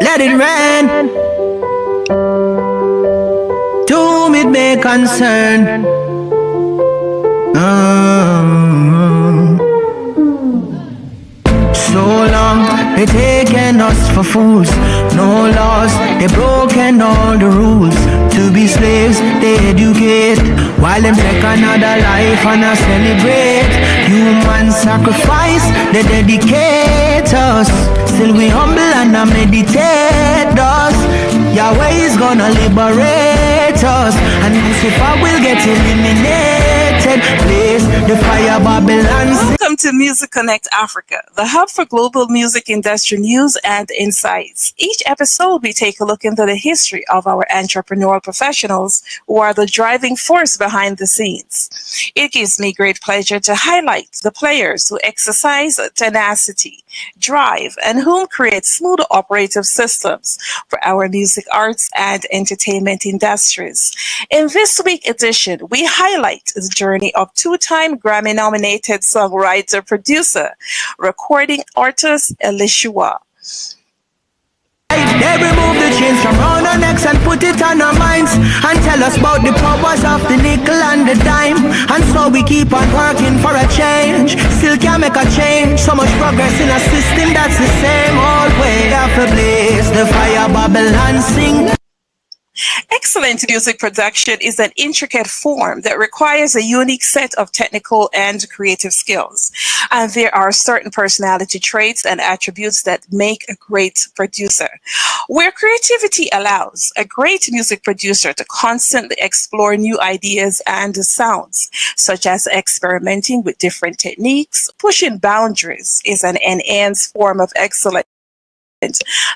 Let it rain. To whom it may concern. So long they taken us for fools. No laws, they broken all the rules. To be slaves, they educate, while them take another life and a celebrate. Human sacrifice, they dedicate us. Still we humble and a meditate us. Yahweh is gonna liberate us, and Lucifer will get eliminated. Place the fire Babylon. Welcome to Music Connect Africa, the hub for global music industry news and insights. Each episode, we take a look into the history of our entrepreneurial professionals who are the driving force behind the scenes. It gives me great pleasure to highlight the players who exercise tenacity, drive, and whom create smooth operative systems for our music arts and entertainment industries. In this week's edition, we highlight the journey of two-time Grammy-nominated songwriter, producer, recording artist Elishua. They remove the chains from round our necks and put it on our minds, and tell us about the powers of the nickel and the dime. And so we keep on working for a change. Still can't make a change. So much progress in a system that's the same old way. After blaze the fire Babylon sing. Excellent music production is an intricate form that requires a unique set of technical and creative skills. And there are certain personality traits and attributes that make a great producer. Where creativity allows a great music producer to constantly explore new ideas and sounds, such as experimenting with different techniques, pushing boundaries is an enhanced form of excellence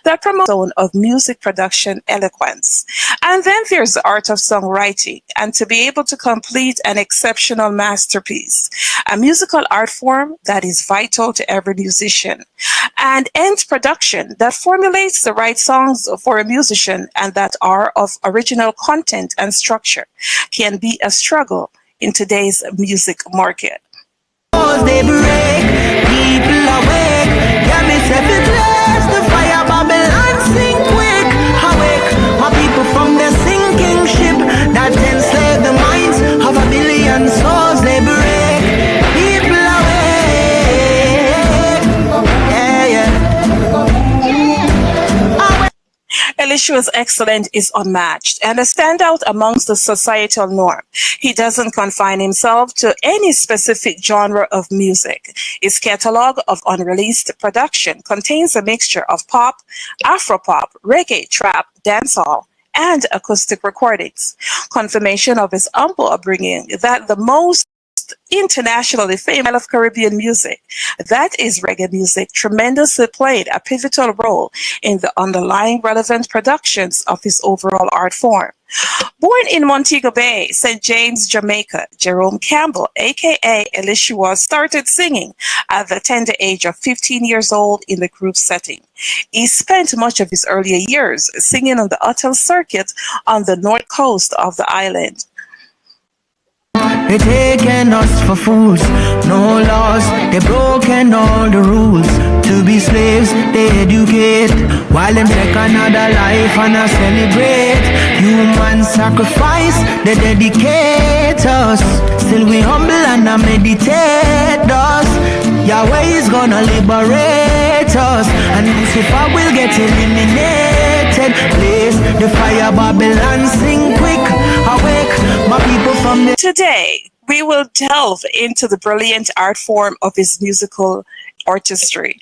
that promotes the zone of music production eloquence. And then there's the art of songwriting, and to be able to complete an exceptional masterpiece, a musical art form that is vital to every musician, and end production that formulates the right songs for a musician and that are of original content and structure can be a struggle in today's music market. They break, people awake. Yeah, me say fi blaze the fire Babylon sing quick. Awake, my people from the sinking ship that enslave the minds of a billion souls. They break, people awake. Yeah, yeah. Elishua's excellence is unmatched and a standout amongst the societal norm. He doesn't confine himself to any specific genre of music. His catalog of unreleased production contains a mixture of pop, Afro-pop, reggae, trap, dancehall, and acoustic recordings. Confirmation of his humble upbringing that the most internationally famous of Caribbean music, that is reggae music, tremendously played a pivotal role in the underlying relevant productions of his overall art form. Born in Montego Bay, St. James, Jamaica, Jerome Campbell, aka Elishua, started singing at the tender age of 15 years old in the group setting. He spent much of his earlier years singing on the hotel circuit on the north coast of the island. They taken us for fools. No laws, they broken all the rules. To be slaves, they educate, while them take another life and a celebrate. Human sacrifice, they dedicate us. Still we humble and a meditate us. Yahweh is gonna liberate us, and Lucifer will get eliminated. Blaze the fire Babylon sing quick. Awake, my people from the... Today, we will delve into the brilliant art form of his musical artistry.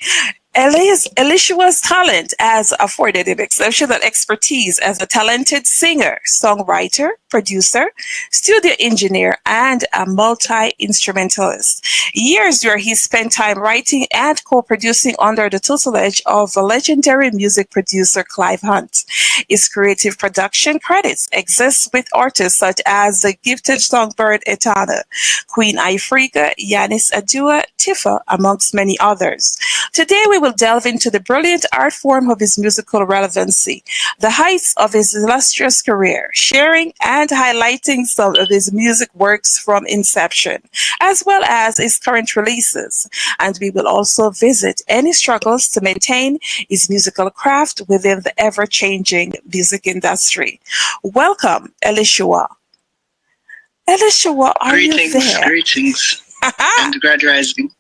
Elishua's talent has afforded him exceptional expertise as a talented singer, songwriter, producer, studio engineer, and a multi-instrumentalist. Years where he spent time writing and co-producing under the tutelage of the legendary music producer Clive Hunt. His creative production credits exist with artists such as the gifted songbird Etana, Queen Ifrica, Yanis Adua, Tifa, amongst many others. Today we will delve into the brilliant art form of his musical relevancy, the heights of his illustrious career, sharing and highlighting some of his music works from inception, as well as his current releases. And we will also visit any struggles to maintain his musical craft within the ever-changing music industry. Welcome, Elishua. Elishua, are you there? Greetings, and graduating.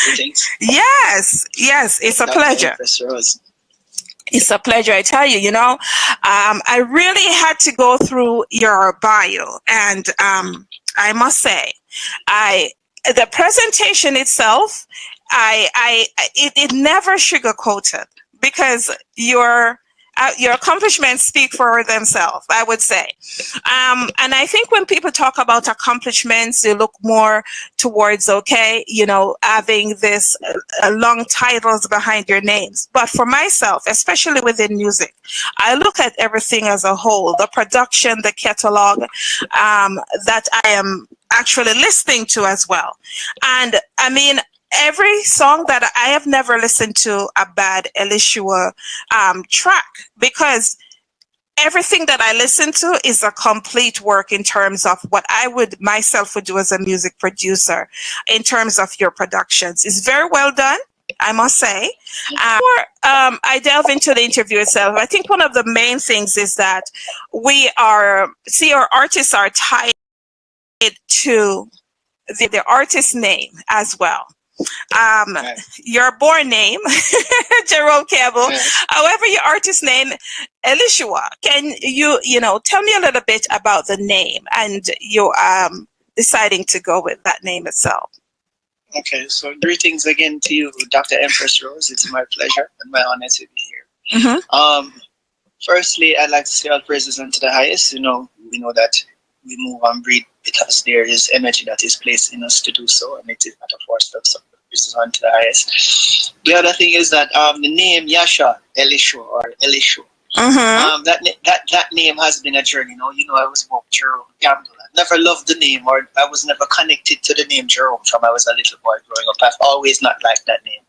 Greetings. Yes, it's a pleasure. It's a pleasure. I tell you, I really had to go through your bio, and I must say, the presentation itself, it never sugarcoated, because your accomplishments speak for themselves, I would say. And I think when people talk about accomplishments, they look more towards, having this long titles behind your names. But for myself, especially within music, I look at everything as a whole, the production, the catalog, that I am actually listening to as well. And I mean, every song that I have never listened to a bad Elishua track, because everything that I listen to is a complete work in terms of what I would myself would do as a music producer in terms of your productions. It's very well done, I must say. Before I delve into the interview itself, I think one of the main things is that our artists are tied to the artist name as well. Your born name, Jerome Campbell. Yes. However, your artist name, Elishua. Can you tell me a little bit about the name and you deciding to go with that name itself? Okay, so greetings again to you, Dr. Empress Rose. It's my pleasure and my honor to be here. Mm-hmm. Firstly, I'd like to say all praises unto the highest. We know that we move and breathe because there is energy that is placed in us to do so, and it is not a forced stuff. So this is unto the highest. The other thing is that the name Yasha, Elishua or Elishu, that name has been a journey. I was born Jerome Gamble. I never loved the name, or I was never connected to the name Jerome from I was a little boy growing up. I've always not liked that name.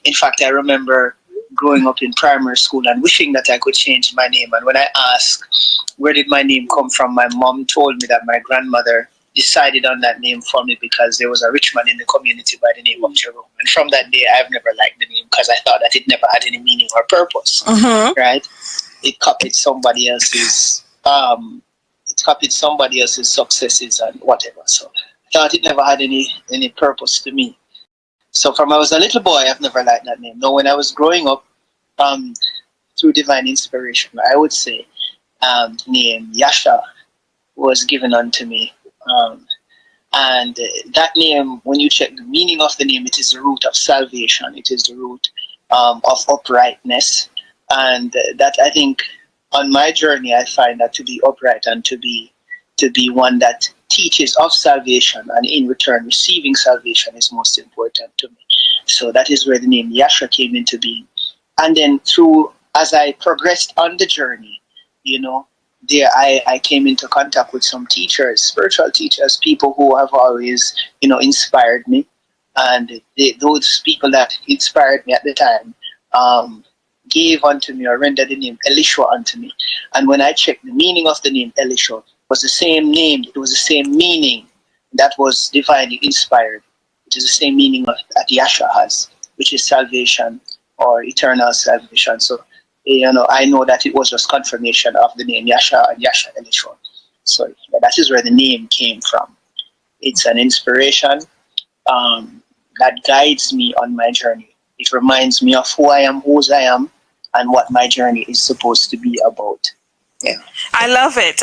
In fact, I remember growing up in primary school and wishing that I could change my name. And when I asked where did my name come from, my mom told me that my grandmother decided on that name for me because there was a rich man in the community by the name of Jerome. And from that day, I've never liked the name because I thought that it never had any meaning or purpose. Right? It copied somebody else's successes and whatever. So I thought it never had any purpose to me. So from I was a little boy, I've never liked that name. Now, when I was growing up, through divine inspiration, I would say, the name Yasha was given unto me. And that name, when you check the meaning of the name, it is the root of salvation. It is the root of uprightness. And that, I think, on my journey, I find that to be upright and to be one that teaches of salvation, and in return receiving salvation is most important to me. So that is where the name Yasha came into being. And then as I progressed on the journey, there I came into contact with some teachers, spiritual teachers, people who have always, inspired me. And those people that inspired me at the time gave unto me or rendered the name Elishua unto me. And when I checked the meaning of the name Elishua, was the same name, it was the same meaning that was divinely inspired. It is the same meaning that Yasha has, which is salvation or eternal salvation. So, I know that it was just confirmation of the name Yasha and Yasha Elishua. So that is where the name came from. It's an inspiration that guides me on my journey. It reminds me of who I am, whose I am, and what my journey is supposed to be about. Yeah. I love it.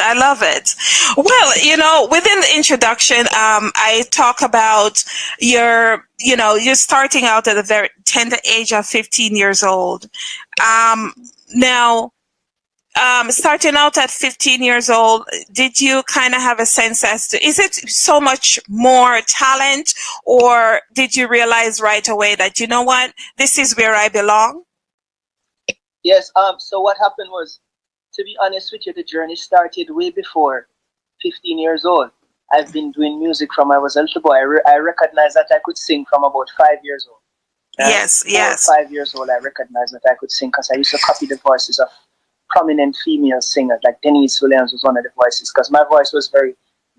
Well, within the introduction, I talk about you're starting out at a very tender age of 15 years old. Now, starting out at 15 years old, did you kind of have a sense as to, is it so much more talent, or did you realize right away that, you know what, this is where I belong? Yes. So what happened was, to be honest with you, the journey started way before 15 years old. I've been doing music from I was a little boy. I recognized that I could sing from about 5 years old. Right? Yes, 4 or 5 years old, I recognized that I could sing because I used to copy the voices of prominent female singers, like Denise Williams was one of the voices, because my voice was very,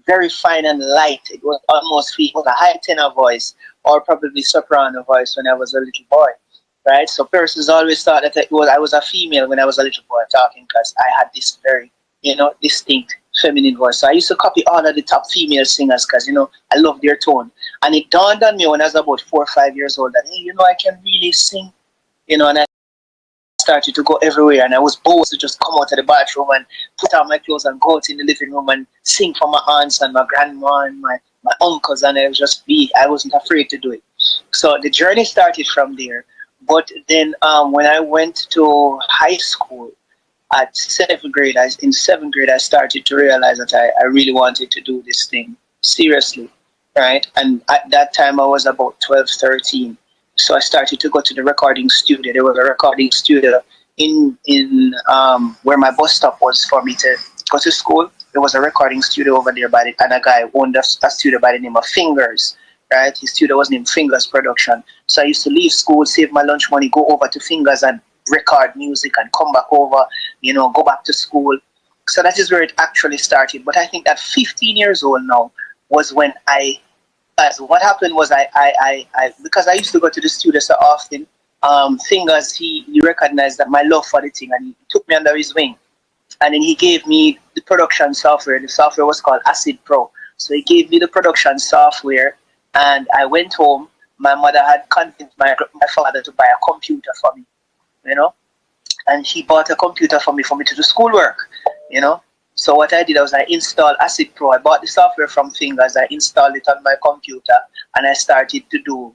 very fine and light. It was almost it was a high tenor voice or probably soprano voice when I was a little boy, right? So persons always thought that I was a female when I was a little boy talking because I had this very, distinct feminine voice. So I used to copy all of the top female singers because, I love their tone. And it dawned on me when I was about 4 or 5 years old that, hey, I can really sing, and I started to go everywhere, and I was bold to just come out of the bathroom and put on my clothes and go out in the living room and sing for my aunts and my grandma and my uncles, and I wasn't afraid to do it. So the journey started from there. But then when I went to high school at in seventh grade, I started to realize that I really wanted to do this thing seriously, right? And at that time I was about 12, 13. So I started to go to the recording studio. There was a recording studio in where my bus stop was for me to go to school. There was a recording studio over there and a guy owned a studio by the name of Fingers, right? His studio was named Fingers Production. So I used to leave school, save my lunch money, go over to Fingers and record music and come back over, go back to school. So that is where it actually started. But I think that 15 years old now was when so what happened was I because I used to go to the studio so often, Fingers, he recognized that my love for the thing, and he took me under his wing, and then he gave me the production software. The software was called Acid Pro. So he gave me the production software, and I went home. My mother had convinced my father to buy a computer for me, and he bought a computer for me to do schoolwork, So what I did was I installed Acid Pro. I bought the software from Fingers. I installed it on my computer, and I started to do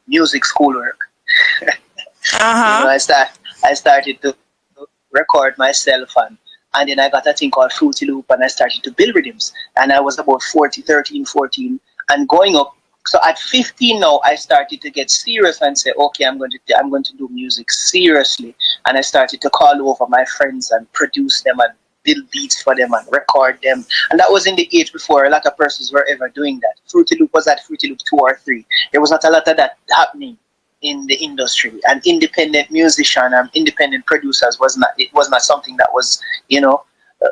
music schoolwork. I started to record myself, and then I got a thing called Fruity Loop, and I started to build rhythms. And I was about 13, 14, and going up. So at 15 now, I started to get serious and say, okay, I'm going to do music seriously. And I started to call over my friends and produce them and build beats for them and record them. And that was in the age before a lot of persons were ever doing that. Fruity Loop was at Fruity Loop 2 or 3. There was not a lot of that happening in the industry. And independent musician and independent producers was not something that was,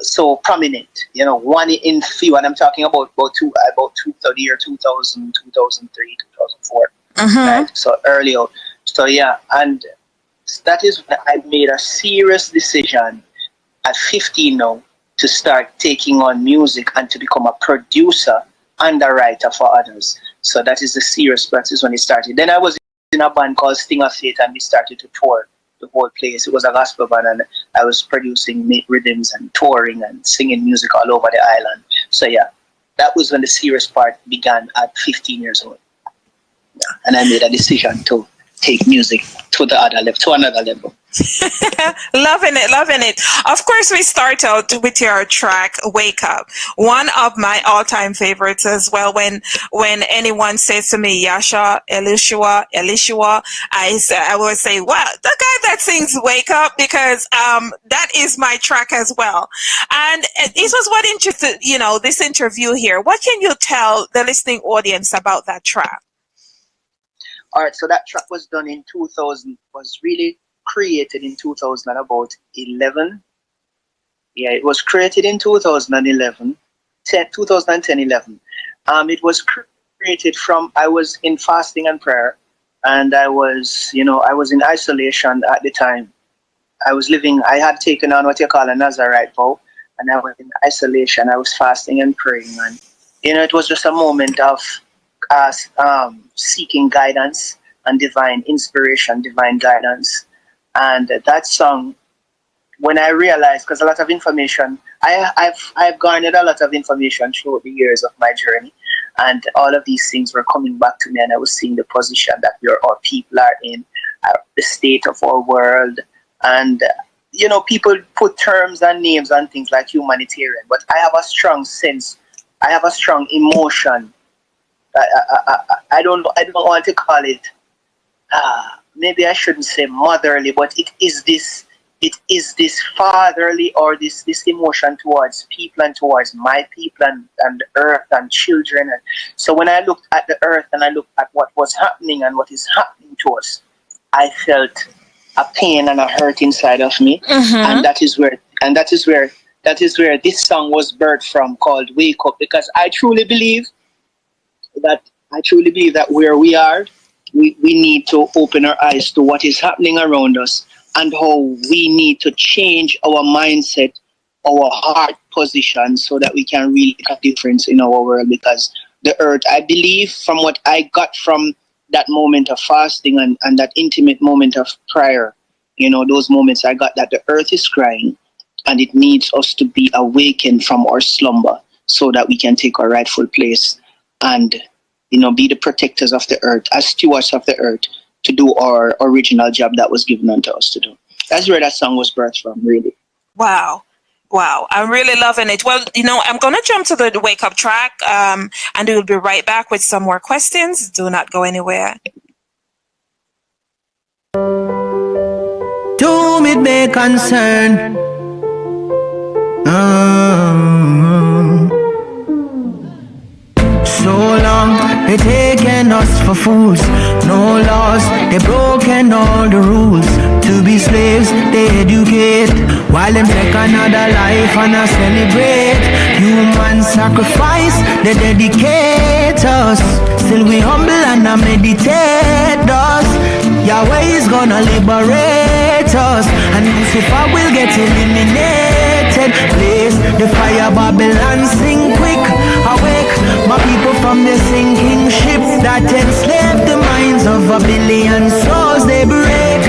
so prominent. One in few, and I'm talking about 2003, 2003, 2004. Right? So early on. So yeah, and that is when I made a serious decision at 15 now to start taking on music and to become a producer and a writer for others. So that is the serious practice when it started. Then I was in a band called Sting of Fate, and we started to tour the whole place. It was a gospel band, and I was producing rhythms and touring and singing music all over the island. So yeah, that was when the serious part began at 15 years old. Yeah. And I made a decision to take music to another level. Loving it. Of course, we start out with your track "Wake Up," one of my all-time favorites as well. When anyone says to me, "Yasha, Elishua," I always say, "Well, the guy that sings "Wake Up," because that is my track as well." And this was what interested, this interview here. What can you tell the listening audience about that track? All right, so that track was done in 2000. Was really created in 2011. Yeah, it was created in 2011, 2010-11. It was created from, I was in fasting and prayer, and I was in isolation at the time. I had taken on what you call a Nazarite vow, and I was in isolation. I was fasting and praying, and it was just a moment of seeking guidance and divine inspiration, divine guidance. And that song, when I realized, because a lot of information, I've garnered a lot of information through the years of my journey, and all of these things were coming back to me, and I was seeing the position that our people are in, the state of our world, and people put terms and names and things like humanitarian, but I have a strong sense, I have a strong emotion. I don't want to call it. Maybe I shouldn't say motherly, but it is this it is this fatherly or this emotion towards people and towards my people and the earth and children. And so when I looked at the earth and I looked at what was happening and what is happening to us, I felt a pain and a hurt inside of me. And that is where this song was birthed from, called Wake Up, because I truly believe that where we are, we need to open our eyes to what is happening around us and how we need to change our mindset, our heart position, so that we can really make a difference in our world. Because the earth, I believe, from what I got from that moment of fasting and that intimate moment of prayer, those moments I got, that the earth is crying and it needs us to be awakened from our slumber so that we can take our rightful place and be the protectors of the earth, as stewards of the earth, to do our original job that was given unto us to do. That's where that song was birthed from, really. Wow. I'm really loving it. Well, I'm going to jump to the Wake Up track, and we'll be right back with some more questions. Do not go anywhere. To whom it may concern, so long they taken us for fools. No laws, they broken all the rules. To be slaves, they educate, while them take another life and a celebrate. Human sacrifice, they dedicate us. Still we humble and meditate us. Yahweh is gonna liberate us, and Lucifer will get eliminated. Place the fire, Babylon sing quick. Awake, my people from the sinking ship that enslaved the minds of a billion souls. They break,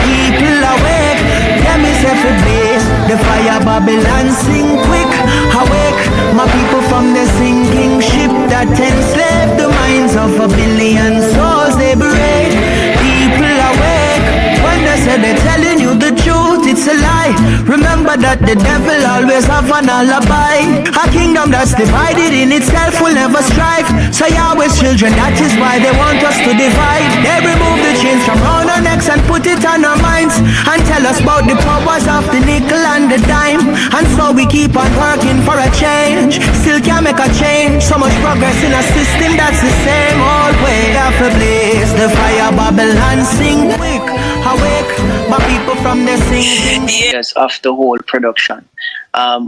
people awake. Them is every place. The fire, Babylon sing quick. Awake, my people from the sinking ship that enslaved the minds of a billion souls. They break, people awake. When they say they're telling you the truth, it's a lie. Remember that the devil always have an alibi. A kingdom that's divided in itself will never strive. So Yahweh's children, that is why they want us to divide. They remove the chains from round our necks and put it on our minds, and tell us about the powers of the nickel and the dime. And so we keep on working for a change, still can't make a change. So much progress in a system that's the same old way. After blaze the fire, Babylon sing quick. Awake, my people from the singing. Yes, of the whole production.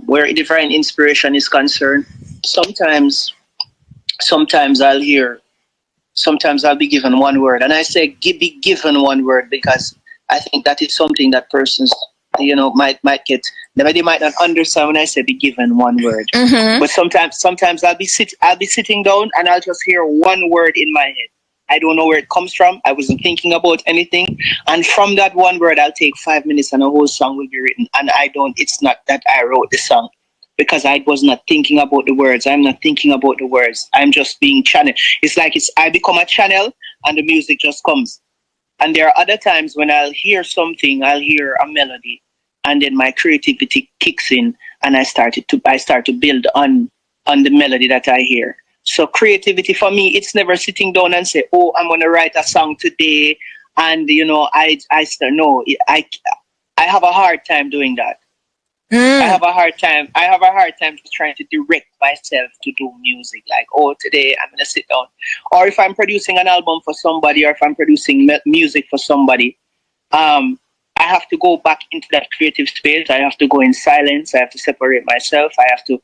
Where divine inspiration is concerned, sometimes I'll be given one word, and I say be given one word because I think that is something that persons might get. They might not understand when I say be given one word. But sometimes I'll be sitting down and I'll just hear one word in my head. I don't know where it comes from. I wasn't thinking about anything. And from that one word, I'll take 5 minutes and a whole song will be written. And it's not that I wrote the song because I was not thinking about the words. I'm not thinking about the words. I'm just being channeled. It's like I become a channel and the music just comes. And there are other times when I'll hear something, I'll hear a melody, and then my creativity kicks in and I start to build on the melody that I hear. So creativity for me, it's never sitting down and say, "Oh, I'm gonna write a song today," and I have a hard time doing that. I have a hard time trying to direct myself to do music. Like, oh, today I'm gonna sit down, or if I'm producing an album for somebody, or if I'm producing music for somebody, I have to go back into that creative space. I have to go in silence. I have to separate myself. I have to,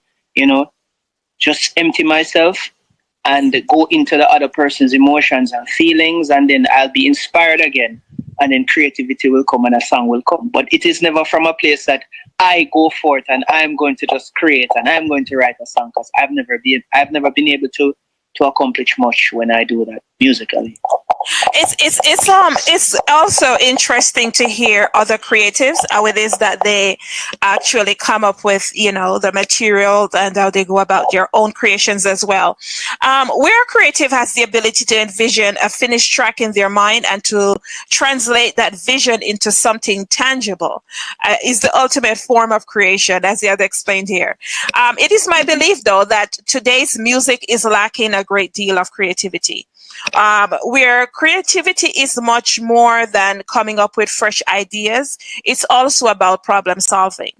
just empty myself and go into the other person's emotions and feelings, and then I'll be inspired again, and then creativity will come and a song will come. But it is never from a place that I go forth and I'm going to just create and I'm going to write a song, because I've never been able to accomplish much when I do that musically. It's also interesting to hear other creatives how it is that they actually come up with the material and how they go about their own creations as well. Where a creative has the ability to envision a finished track in their mind and to translate that vision into something tangible is the ultimate form of creation, as you have explained here. It is my belief, though, that today's music is lacking a great deal of creativity. where creativity is much more than coming up with fresh ideas. It's also about problem solving.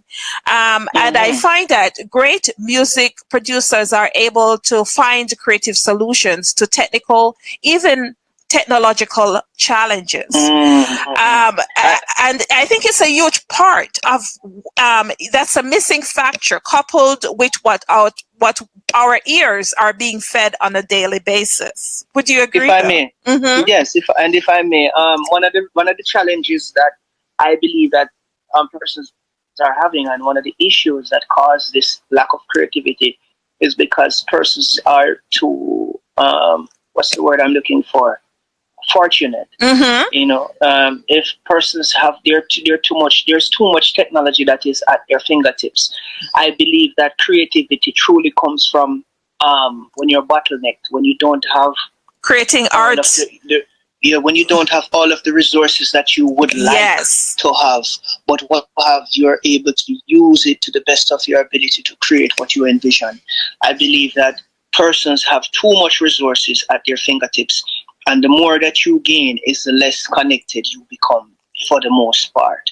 And I find that great music producers are able to find creative solutions to technical, even technological challenges. And I think it's a huge part of that's a missing factor, coupled with what our ears are being fed on a daily basis. Would you agree? If I may, yes. If I may, one of the challenges that I believe that persons are having, and one of the issues that cause this lack of creativity, is because persons are too what's the word I'm looking for? Fortunate. You know, if persons have there's too much technology that is at their fingertips. I believe that creativity truly comes from when you're bottlenecked, when you don't have creating art. When you don't have all of the resources that you would like to have, but what you have, you're able to use it to the best of your ability to create what you envision. I believe that persons have too much resources at their fingertips, and the more that you gain is the less connected you become for the most part.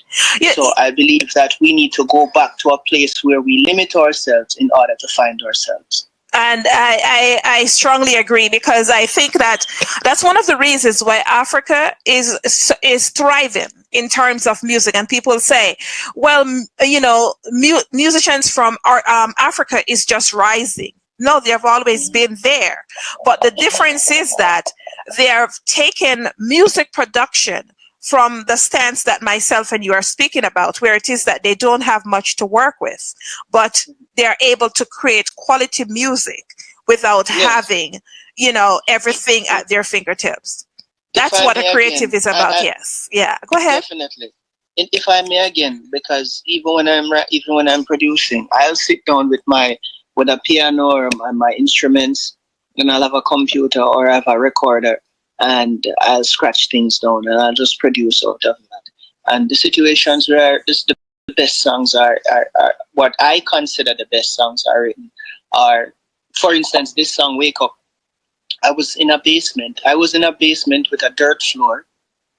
So I believe that we need to go back to a place where we limit ourselves in order to find ourselves. And I strongly agree, because I think that's one of the reasons why Africa is thriving in terms of music. And people say, well, you know, musicians from Africa is just rising. No, they have always been there. But the difference is that they have taken music production from the stance that myself and you are speaking about, where it is that they don't have much to work with, but they're able to create quality music without having, you know, everything at their fingertips. That's what a creative is about. Go ahead. Definitely. And if I may again, because even when I'm producing, I'll sit down with a piano or my instruments, and I'll have a computer or I have a recorder, and I'll scratch things down and I'll just produce out of that. And the situations where the best songs are what I consider the best songs are written are, for instance, this song "Wake Up." I was in a basement with a dirt floor,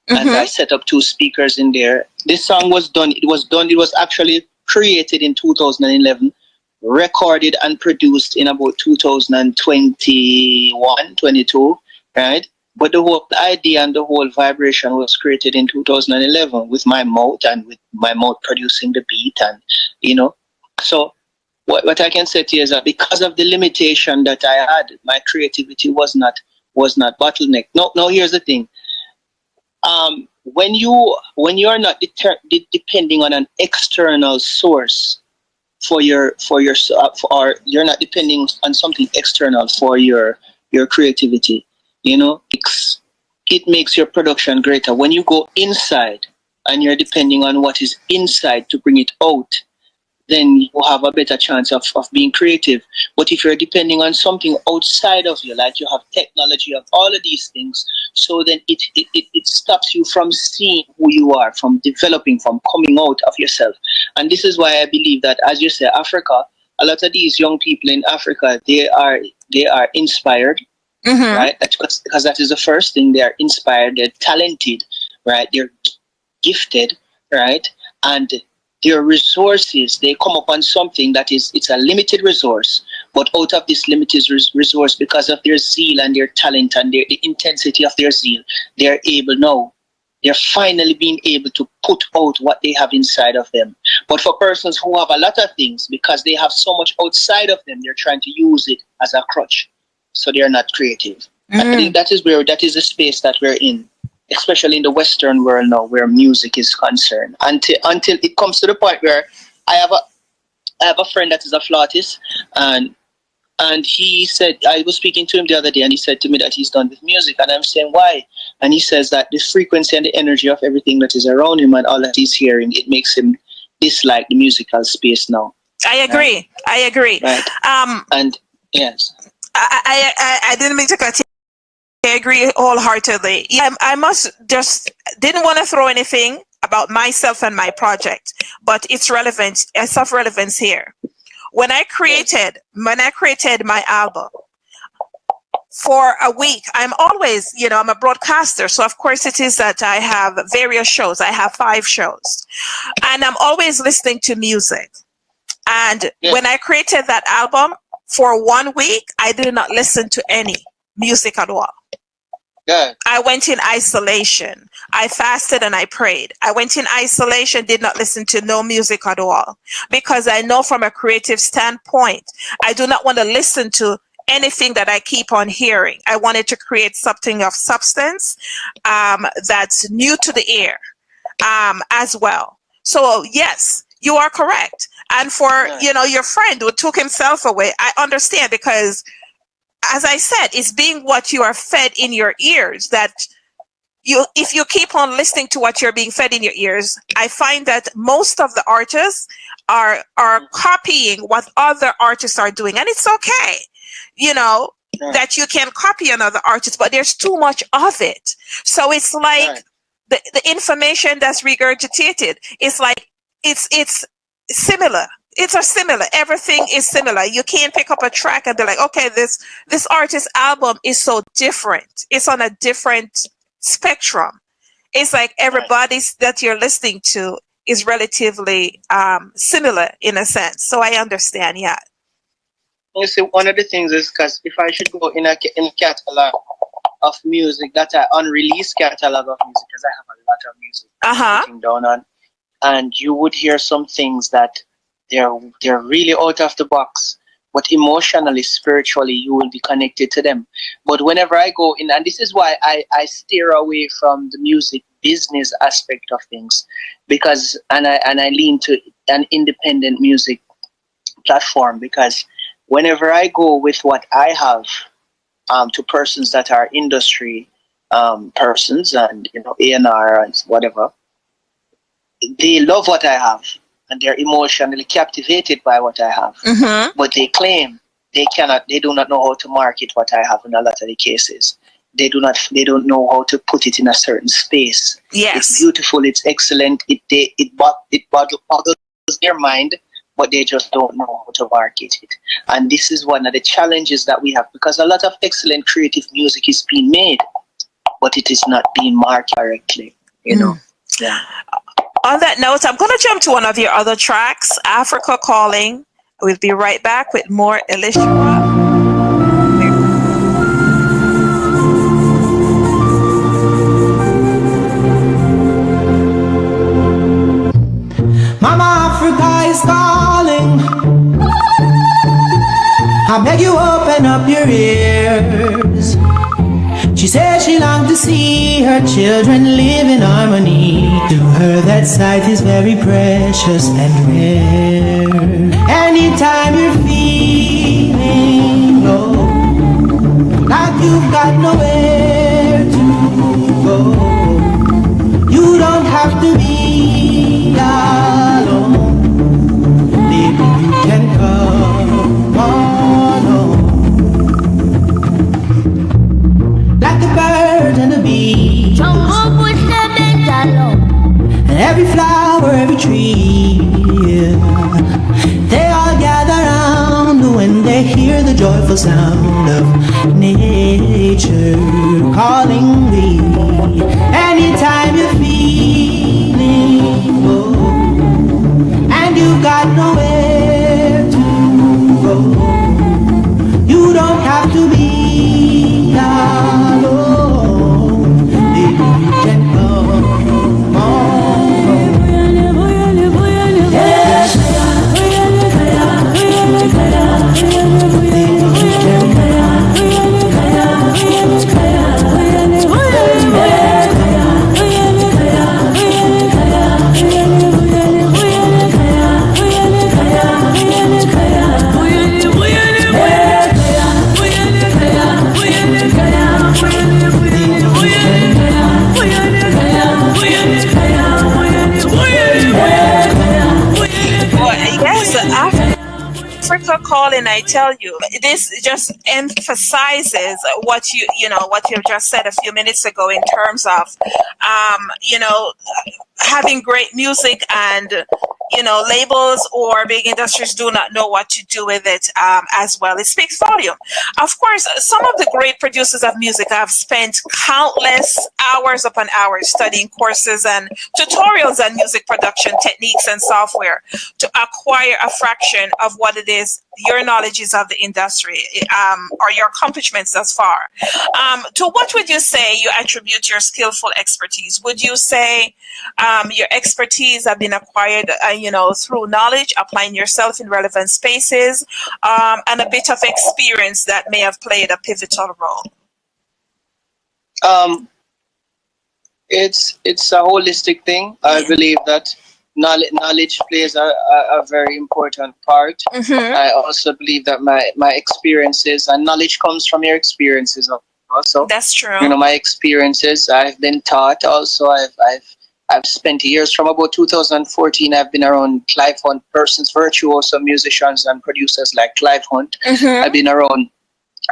and I set up 2 speakers in there. This song was done. It was actually created in 2011, recorded and produced in about 2021, 22, right? But the whole idea and the whole vibration was created in 2011 with my mouth producing the beat, and you know. So what I can say to you is that because of the limitation that I had, my creativity was not bottlenecked. No, here's the thing. When you are not depending on an external source or you're not depending on something external for your creativity, you know, it makes your production greater. When you go inside and you're depending on what is inside to bring it out, then you have a better chance of being creative. But if you're depending on something outside of you, like you have technology, of all of these things, so then it stops you from seeing who you are, from developing, from coming out of yourself. And this is why I believe that, as you say, Africa, a lot of these young people in Africa, they are inspired, right? Because that is the first thing. They are inspired, they're talented, right? They're gifted, right? And their resources, they come upon something that it's a limited resource, but out of this limited resource, because of their zeal and their talent and the intensity of their zeal, they're finally being able to put out what they have inside of them. But for persons who have a lot of things, because they have so much outside of them, they're trying to use it as a crutch, so they're not creative. I think that is the space that we're in, especially in the Western world now, where music is concerned. Until it comes to the point where I have a friend that is a flautist, and he said, I was speaking to him the other day, and he said to me that he's done with music, and I'm saying, why? And he says that the frequency and the energy of everything that is around him and all that he's hearing, it makes him dislike the musical space now. I agree. Right? I agree. Right. And yes. I didn't mean to cut you. I agree wholeheartedly. I must just didn't want to throw anything about myself and my project, but it's relevant. It's of relevance here. When I created my album, for a week. I'm always, I'm a broadcaster. So of course it is that I have various shows. I have 5 shows and I'm always listening to music. And when I created that album for 1 week, I did not listen to any music at all. Yeah. I went in isolation. I fasted and I prayed. I went in isolation, did not listen to no music at all, because I know from a creative standpoint, I do not want to listen to anything that I keep on hearing. I wanted to create something of substance that's new to the ear as well. So yes, you are correct. And for, your friend who took himself away, I understand, because as I said, it's being what you are fed in your ears, that if you keep on listening to what you're being fed in your ears, I find that most of the artists are copying what other artists are doing. And it's okay, that you can copy another artist, but there's too much of it. So it's like the information that's regurgitated, it's like, it's similar. It's similar. Everything is similar. You can't pick up a track and be like, okay, this artist's album is so different. It's on a different spectrum. It's like everybody's that you're listening to is relatively similar in a sense. So I understand, yeah. You see, one of the things is, because if I should go in a catalog of music, that's an unreleased catalog of music, because I have a lot of music sitting down on, and you would hear some things that they're really out of the box, but emotionally, spiritually, you will be connected to them. But whenever I go in, and this is why I steer away from the music business aspect of things, because and I lean to an independent music platform, because whenever I go with what I have to persons that are industry persons and A&R and whatever, they love what I have. And they're emotionally captivated by what I have. Mm-hmm. But they claim they do not know how to market what I have in a lot of the cases. They don't know how to put it in a certain space. Yes. It's beautiful, it's excellent, it boggles their mind, but they just don't know how to market it. And this is one of the challenges that we have, because a lot of excellent creative music is being made, but it is not being marketed correctly, Yeah. On that note, I'm going to jump to one of your other tracks, Africa Calling. We'll be right back with more Elishua. Mama Africa is calling. I beg you, open up your ears. She says she longs to see her children live in harmony. To her that sight is very precious and rare. Anytime you're feeling low, like you've got nowhere to go, you don't have to be alone. Maybe you can come on home. Like the bird and the bee, and every flower, every tree, they all gather round when they hear the joyful sound of nature calling me. Anytime you're feeling low and you've got nowhere to go, you don't have to be alone. Maybe you can come on. Africa Calling, I tell you, this just emphasizes what what you've just said a few minutes ago in terms of, having great music and labels or big industries do not know what to do with it as well. It speaks volume. Of course, some of the great producers of music have spent countless hours upon hours studying courses and tutorials on music production techniques and software to acquire a fraction of what it is your knowledge is of the industry, or your accomplishments thus far. To what would you say you attribute your skillful expertise? Would you say your expertise have been acquired, through knowledge, applying yourself in relevant spaces, and a bit of experience that may have played a pivotal role? It's a holistic thing. I believe that knowledge plays a very important part. Mm-hmm. I also believe that my experiences, and knowledge comes from your experiences also. That's true. My experiences, I've been taught also. I've spent years from about 2014. I've been around Clive Hunt persons, virtuoso musicians and producers like Clive Hunt. Mm-hmm. I've been around.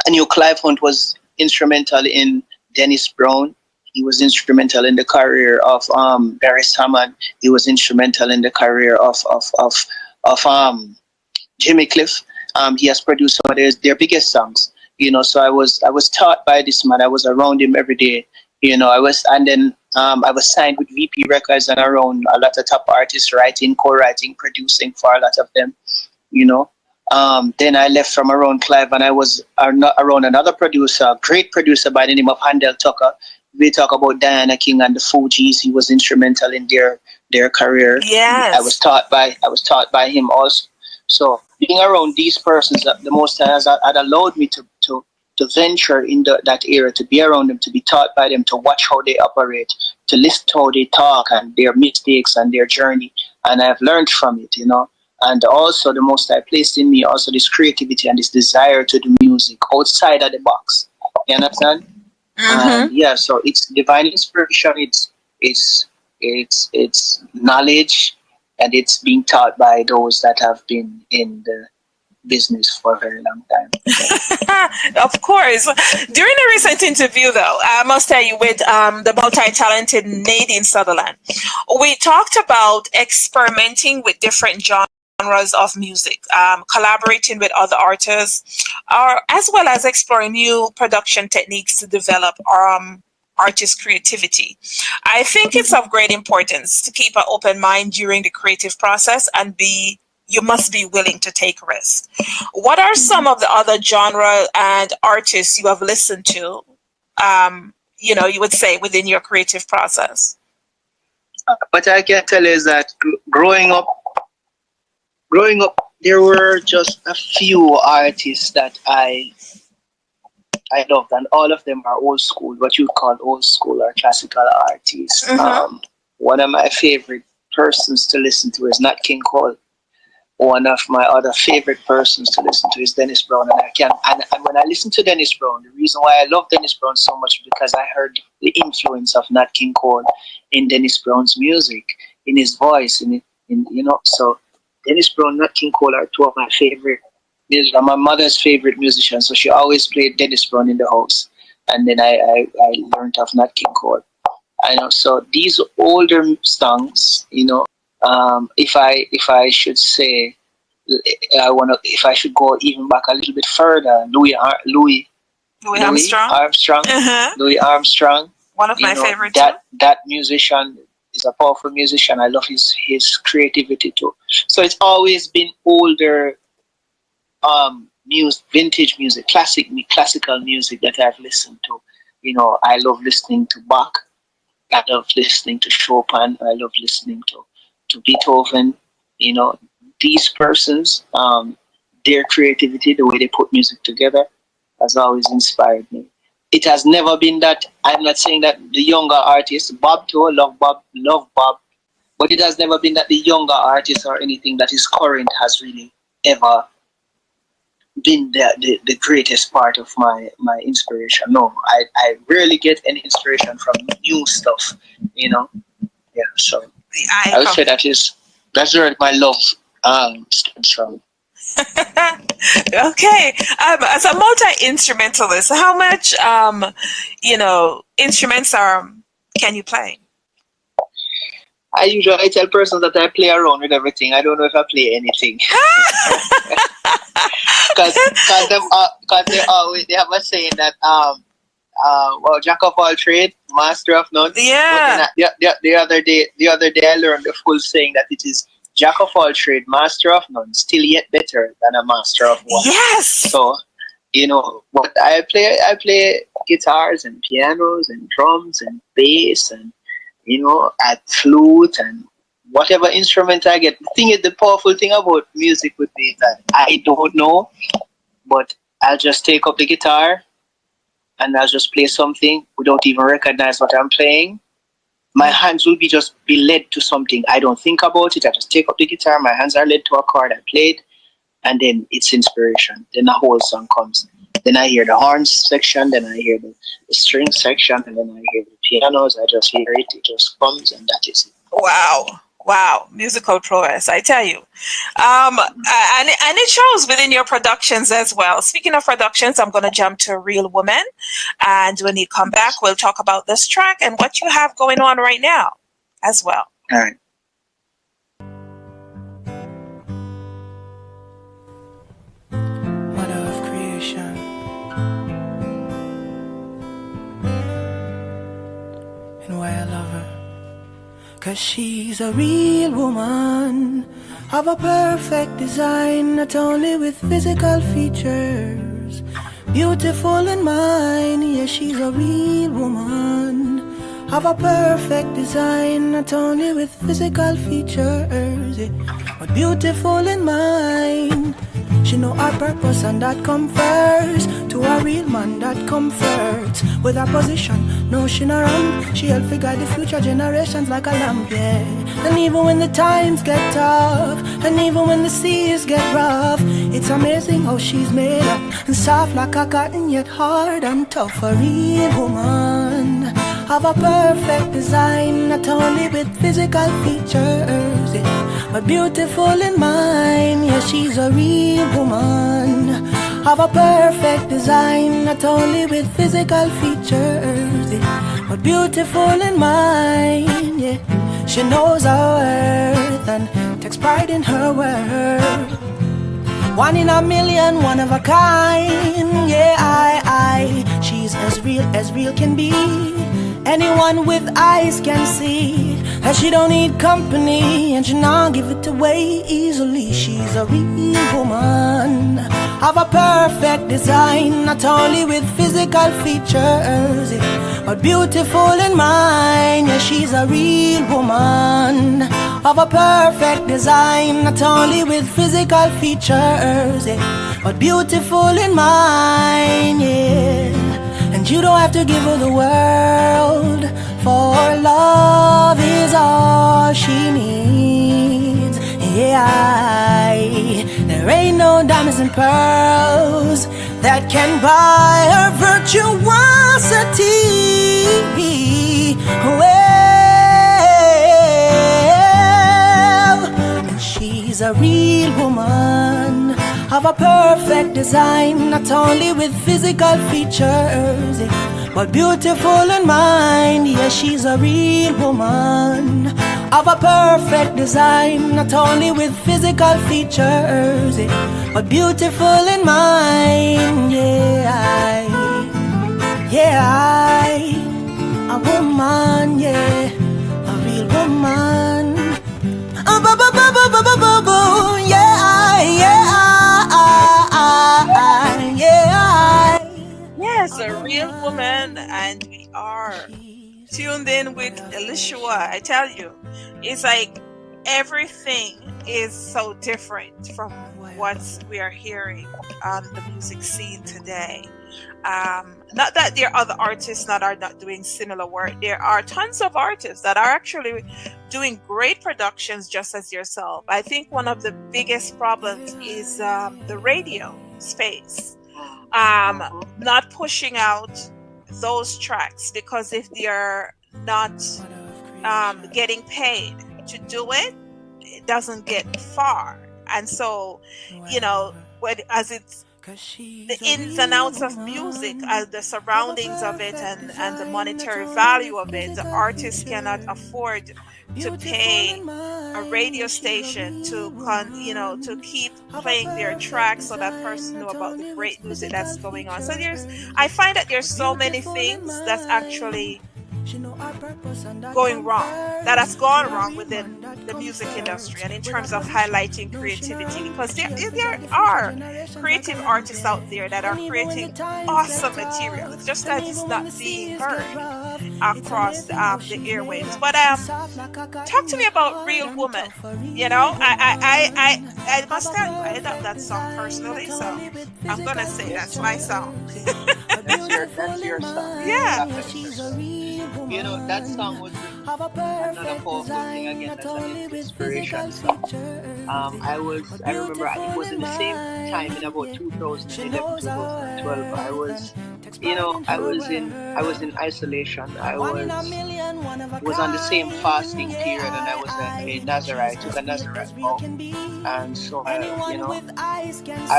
I knew Clive Hunt was instrumental in Dennis Brown. He was instrumental in the career of Barry Hammond. He was instrumental in the career of Jimmy Cliff. He has produced some of their biggest songs. So I was taught by this man. I was around him every day. I was signed with VP Records and around a lot of top artists, writing, co-writing, producing for a lot of them. Then I left from around Clive and I was around another producer, great producer by the name of Handel Tucker. We talk about Diana King and the Fugees. He was instrumental in their career. Yes. I was taught by him also. So being around these persons, the most has allowed me to venture in that area, to be around them, to be taught by them, to watch how they operate, to listen to how they talk and their mistakes and their journey. And I've learned from it, And also the most I placed in me also this creativity and this desire to do music outside of the box. You understand? Mm-hmm. So it's divine inspiration. It's knowledge, and it's being taught by those that have been in the business for a very long time. Of course. During a recent interview, though, I must tell you, with the multi-talented Nadine Sutherland, we talked about experimenting with different genres of music, collaborating with other artists, as well as exploring new production techniques to develop artist creativity. I think it's of great importance to keep an open mind during the creative process, and you must be willing to take risks. What are some of the other genre and artists you have listened to, you would say, within your creative process? What I can tell you is that growing up, there were just a few artists that I loved, and all of them are old school, what you call old school or classical artists. Mm-hmm. One of my favorite persons to listen to is Nat King Cole. One of my other favorite persons to listen to is Dennis Brown, and when I listen to Dennis Brown, the reason why I love Dennis Brown so much is because I heard the influence of Nat King Cole in Dennis Brown's music, in his voice, So Dennis Brown, Nat King Cole are two of my favorite musicians. My mother's favorite musician, so she always played Dennis Brown in the house, and then I learned of Nat King Cole. So these older songs, if I should say, if I should go even back a little bit further, Louis Armstrong. Uh-huh. Louis Armstrong. One of my favorite. That musician is a powerful musician. I love his creativity too. So it's always been older, vintage music, classical music that I've listened to. I love listening to Bach. I love listening to Chopin. I love listening to Beethoven. These persons, their creativity, the way they put music together, has always inspired me. It has never been that. I'm not saying that the younger artists, Bob too, love Bob, but it has never been that the younger artists or anything that is current has really ever been the greatest part of my inspiration. No, I rarely get any inspiration from new stuff, so I would say that's where my love stems from. Okay. As a multi-instrumentalist, how much instruments can you play? I usually tell persons that I play around with everything. I don't know if I play anything. Because they have a saying that well, jack of all trade, master of none. Yeah. But then the other day I learned the full saying that it is jack of all trade, master of none, still yet better than a master of one. Yes. So, but I play guitars and pianos and drums and bass and at flute and whatever instrument I get. The powerful thing about music would be that I don't know, but I'll just take up the guitar and I'll just play something without even recognize what I'm playing. My hands will be led to something. I don't think about it. I just take up the guitar. My hands are led to a chord. I play it, and then it's inspiration. Then the whole song comes. Then I hear the horns section. Then I hear the string section, and then I hear the pianos. I just hear it. It just comes, and that is it. Wow, musical prowess, I tell you. And it shows within your productions as well. Speaking of productions, I'm going to jump to Real Woman. And when you come back, we'll talk about this track and what you have going on right now as well. All right. Mother of creation, and why I love her. 'Cause she's a real woman of a perfect design, not only with physical features, beautiful in mind. Yeah, she's a real woman of a perfect design, not only with physical features, yeah, but beautiful in mind. She know her purpose and that come first. To a real man that comforts. With her position, no she no run. She help to guide the future generations like a lamp, yeah. And even when the times get tough, and even when the seas get rough, it's amazing how she's made up and soft like a cotton, yet hard and tough. A real woman of a perfect design, not only with physical features, yeah, but beautiful in mind. Yeah, she's a real woman of a perfect design, not only with physical features, yeah, but beautiful in mind. Yeah, she knows her worth and takes pride in her worth. One in a million, one of a kind. Yeah, she's as real can be. Anyone with eyes can see that she don't need company, and she not give it away easily. She's a real woman of a perfect design, not only with physical features, yeah, but beautiful in mind. Yeah, she's a real woman of a perfect design, not only with physical features, yeah, but beautiful in mind. Yeah. And you don't have to give her the world, for love is all she needs. Yeah, there ain't no diamonds and pearls that can buy her virtuosity. Well, and she's a real woman of a perfect design, not only with physical features, but beautiful in mind. Yeah, she's a real woman of a perfect design, not only with physical features, but beautiful in mind. A woman, yeah, a real woman. Yes, a real woman, and we are tuned in with Elishua. I tell you, it's like everything is so different from what we are hearing on the music scene today. Not that there are other artists that are not doing similar work. There are tons of artists that are actually doing great productions just as yourself. I think one of the biggest problems is the radio space. Not pushing out those tracks, because if they're not getting paid to do it, it doesn't get far. And so, as it's the ins and outs of music, the surroundings of it, and the monetary value of it. The artist cannot afford to pay a radio station to to keep playing their tracks so that person know about the great music that's going on. So I find that there's so many things that's actually going wrong, that has gone wrong within the music industry and in terms of highlighting creativity, because there are creative artists out there that are creating awesome material. It's just that it's not being heard across the airwaves. But talk to me about Real Woman. I must tell you, I love that song personally, so I'm gonna say that's my song. That's your song. Yeah. That song was another powerful thing again. That's an inspiration song. I remember it was in the same time in about 2011, 2012. I was in isolation. I was on the same fasting period, and I was a Nazarite. I took a Nazarite vow, and so I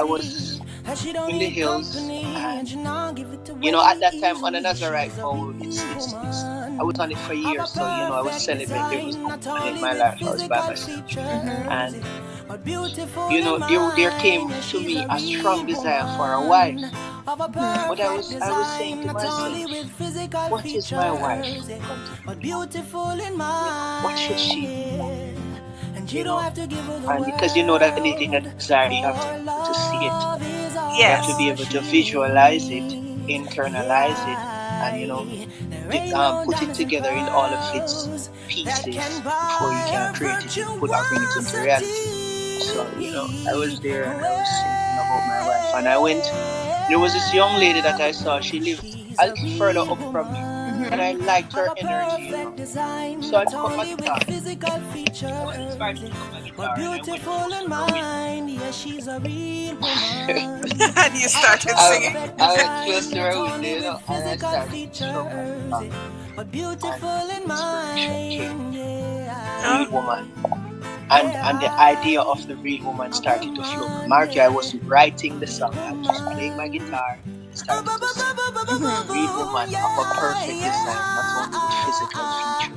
was in the hills, and at that time on a Nazarite vow, I was on it for years, so I was celibate. There was no one in my life. I was by myself, and there came to me a strong desire for a wife. But I was saying to myself, what is my wife? What should she be? And because that anything that desire, you have to see it. Yes. You have to be able to visualize it, internalize it, and put it together in all of its pieces before you can create it and bring it into reality. So I was there and I was thinking about my wife, and I went. There was this young lady that I saw. She lived a little further up from me, and I liked her energy. So I took up my guitar. I started to pick up my guitar, and I went close to her window. And you started singing. I went close to her window, and I started to strum my guitar. And inspiration came. Real Woman. And the idea of the Real Woman started to flow. Margie, I wasn't writing the song. I was just playing my guitar and started to sing. Real Woman of a perfect design, not only with physical features.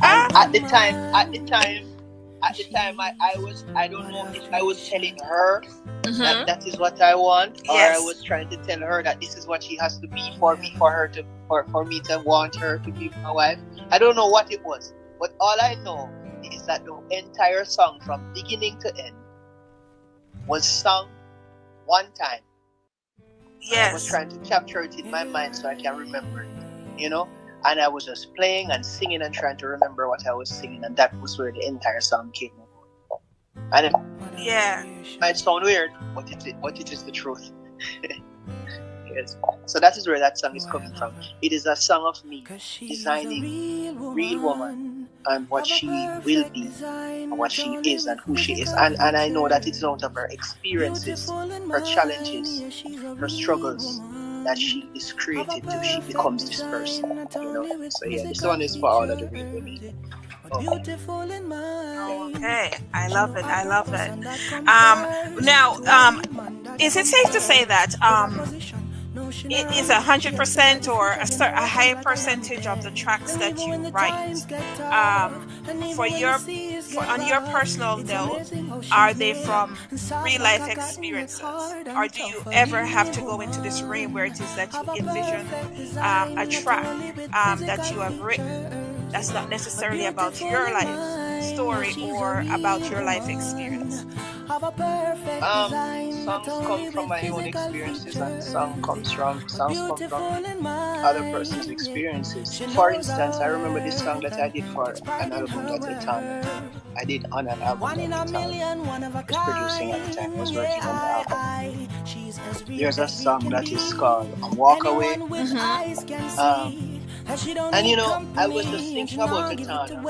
And at the time, I don't know if I was telling her that is what I want, or I was trying to tell her that this is what she has to be for me, for me to want her to be my wife. I don't know what it was. But all I know is that the entire song from beginning to end was sung one time. Yes. I was trying to capture it in my mind so I can remember it, And I was just playing and singing and trying to remember what I was singing, and that was where the entire song came about. And it might sound weird, but it is the truth. Yes. So that is where that song is coming from. It is a song of me designing Real Woman and what she will be, and what she is, and who she is. And I know that it's out of her experiences, her challenges, her struggles, that she is created to. She becomes this person. So this one is for all of the real women. Okay, I love it. Now, is it safe to say that it is 100% or a high percentage of the tracks that you write on your personal note, are they from real life experiences, or do you ever have to go into this realm where it is that you envision a track that you have written that's not necessarily about your life story or about your life experience? Songs come from my own experiences, and songs come from other person's experiences. For instance, I remember this song that I did for an album I did on an album that I was producing at the time. I was working on the album. There's a song that is called Walk Away. And I was just thinking about Etana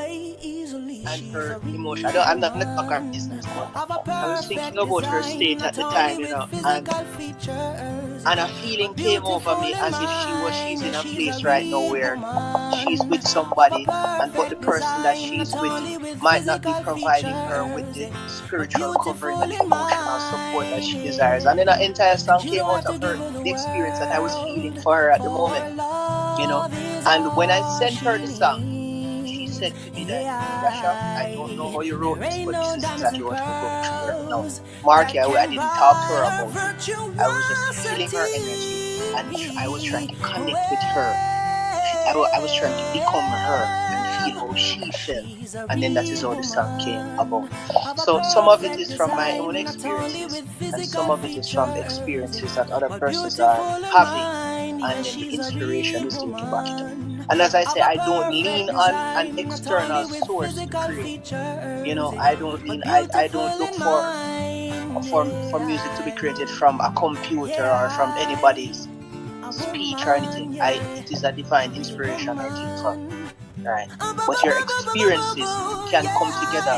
and her emotion. I'm not gonna talk her business, but I was thinking about her state at the time, and a feeling came over me as if she's in a place right now where she's with somebody, and but the person that she's with might not be providing her with the spiritual covering and the emotional support that she desires. And then an entire song came out of her, the experience that I was feeling for her at the moment, And when I sent her the song, she said to me that, Rasha, I don't know how you wrote this, but this is exactly what I'm going through right now. Marky, I didn't talk to her about it. I was just feeling her energy, and I was trying to connect with her. I was trying to become her and feel how she felt. And then that is how the song came about. So some of it is from my own experiences, and some of it is from the experiences that other persons are having. And then the inspiration is there to back it up. And as I say, I don't lean on an external source to create. I don't lean. I don't look for music to be created from a computer or from anybody's speech or anything. It is a divine inspiration I take from, right? But your experiences can come together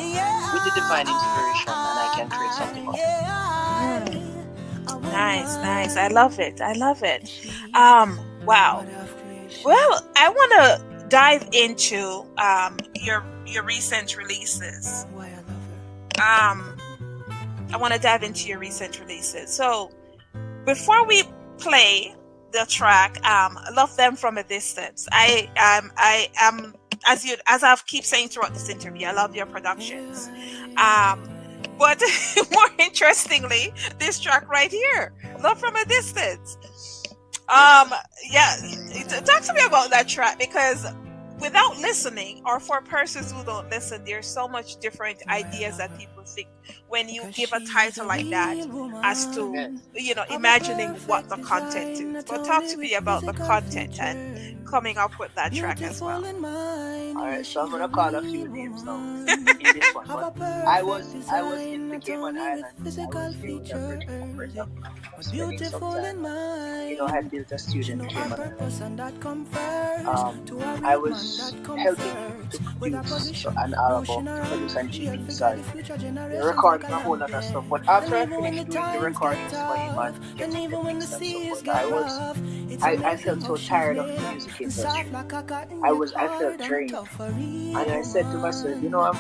with the divine inspiration, and I can create something of it. Nice. I love it. Wow. Well, I want to dive into your recent releases. I want to dive into your recent releases. So, before we play the track, "Love Them from a Distance," I am, as I've keep saying throughout this interview, I love your productions. But more interestingly, this track right here, "Love from a Distance." Yeah, talk to me about that track, because without listening, or for persons who don't listen, there's so much different ideas that people think when you give a title like that, as to imagining what the content is. But talk to me about the content and coming up with that track as well. Alright, so I'm gonna call a few names now in this one. But I was in the Cayman Islands. I was here with a Virgin friend of mine. I was spending some time. I had built a studio in the Cayman Islands. I was helping him to produce an album, to produce an EP, sorry. They're recording a whole lot of stuff. But after I finished doing the recordings for him and getting them mixed and so forth, I felt so tired of the music industry. I felt drained. And I said to myself,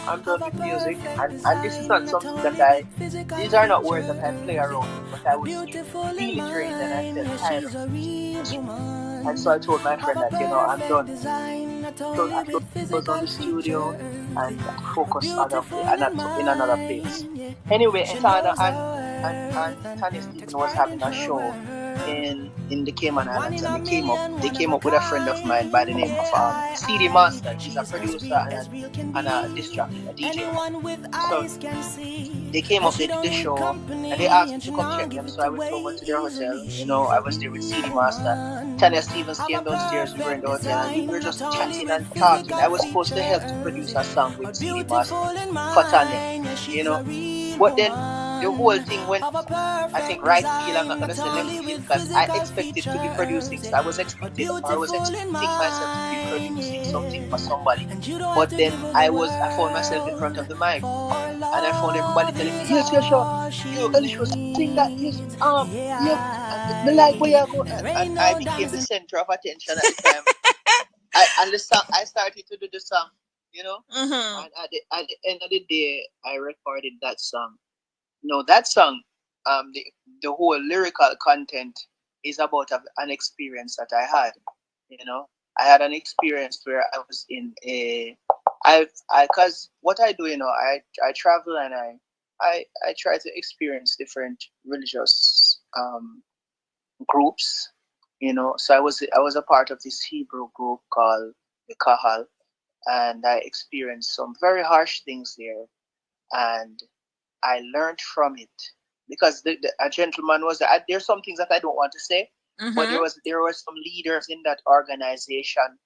I'm done with music, and this is not something that these are not words that I play around with, but I was really drained and I felt tired of the music industry. And so I told my friend that, I'm done. So I closed on the studio and focused in another place. Anyway, Etana and Tanya Stephen was having a show in the Cayman Islands, and they came up with a friend of mine by the name of CD Master. He's a producer and a disc jockey, a DJ. So they came up, they did the show, and they asked me to come check them. So I went over to their hotel. I was there with CD Master. Tanya Stevens came downstairs. We were in the hotel, and we were just chatting and talking. I was supposed to help to produce a song with CD Master for Tanya, But then the whole thing went, I think, right field. I'm not gonna say left field, because I expected to be producing. So I was expecting myself to be producing something for somebody. But then I found myself in front of the mic, and I found everybody telling me, yes, sure. Elishua, sing that, yes, yeah, the like where you go, and I became the center of attention at the time. And the song, I started to do the song, Mm-hmm. and at the end of the day, I recorded that song. That song, the whole lyrical content is about an experience that I had. I had an experience where I was in cause what I do, I travel, and I try to experience different religious groups, So I was a part of this Hebrew group called the Kahal, and I experienced some very harsh things there, and I learned from it, because a gentleman was there. There's some things that I don't want to say, but there were some leaders in that organization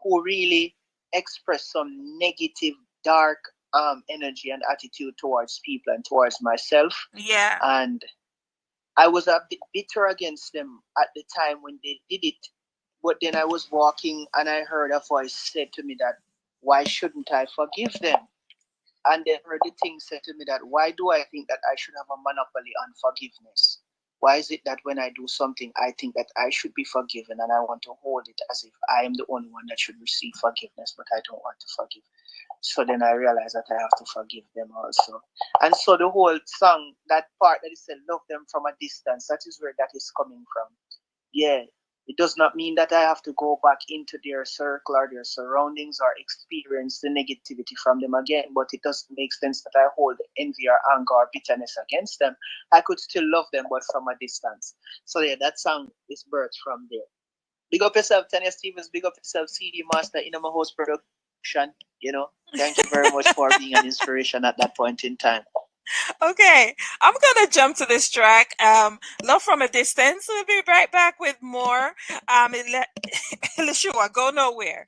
who really expressed some negative, dark energy and attitude towards people and towards myself. Yeah. And I was a bit bitter against them at the time when they did it, But then I was walking and I heard a voice said to me that, why shouldn't I forgive them? And then heard the thing said to me that, why do I think that I should have a monopoly on forgiveness? Why is it that when I do something, I think that I should be forgiven and I want to hold it as if I am the only one that should receive forgiveness, but I don't want to forgive? So then I realized that I have to forgive them also. And so the whole song, that part that is said, love them from a distance, that is where that is coming from. Yeah, it does not mean that I have to go back into their circle or their surroundings or experience the negativity from them again, but it doesn't make sense that I hold envy or anger or bitterness against them. I could still love them, but from a distance. So yeah, that song is birthed from there. Big up yourself, Tanya Stevens. Big up yourself, CD Master, in my host production. You know, thank you very much for being an inspiration at that point in time. Okay, I'm gonna jump to this track. Love from a Distance. We'll be right back with more. Elishua, go nowhere.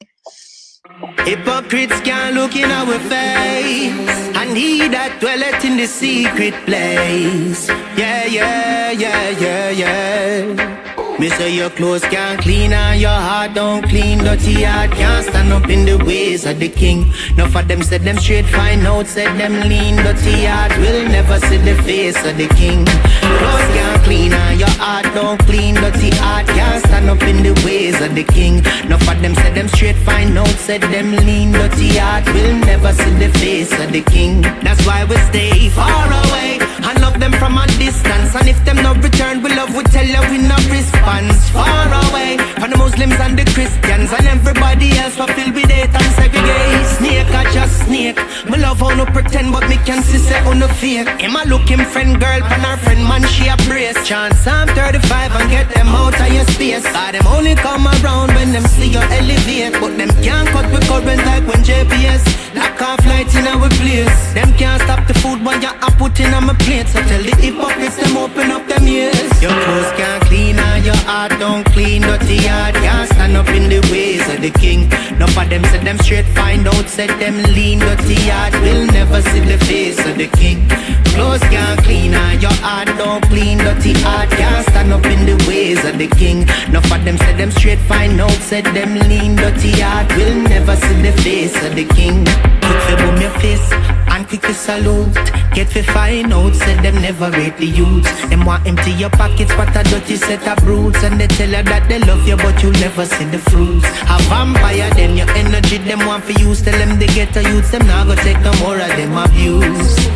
Hypocrites can't look in our face, and he that dwelleth in the secret place. Yeah, yeah, yeah, yeah, yeah. Me say your clothes can't clean and your heart don't clean. Dirty heart can't stand up in the ways of the king. Enough of them said them straight, fine out, said them lean. Dirty heart will never see the face of the king. Clothes can't clean and your heart don't clean. Dirty heart can't stand up in the ways of the king. Enough of them said them straight, fine out, said them lean. Dirty heart will never see the face of the king. That's why we stay far away and love them from a distance. And if them not return, we love, we tell you we not response. Far away from the Muslims and the Christians and everybody else who filled with hate and segregate. Snake or just snake. Me love how no pretend, but me can see say on no fake. Him a look him friend girl, and her friend man she a brace. Chant Psalm 35 and get them out of your space. Them only come around when them see you elevate, but them can't cut with current like when JPS lock off light in our place. Them can't stop the food while you're putting on my plate. So tell the hypocrites them open up them ears. Your clothes can't clean and your heart don't clean. Dirty heart can't stand up in the ways of the king. Enough of them said them straight, find out, said them lean. Dirty heart will never see the face of the king. Clothes can't clean and your heart don't clean. Dirty heart can't stand up in the ways of the king. Enough of them said them straight, find out, said them lean. Dirty heart will never see the face of the king. Quick to boom your face and quick to salute. Get to find out, said them never rate the youth. Them want empty your pockets, but a dirty set of brutes. And they tell you that they love you, but you'll never see the fruits. A vampire, then your energy, them want for use. Tell them they get a youth, them not gonna take no more of them abuse.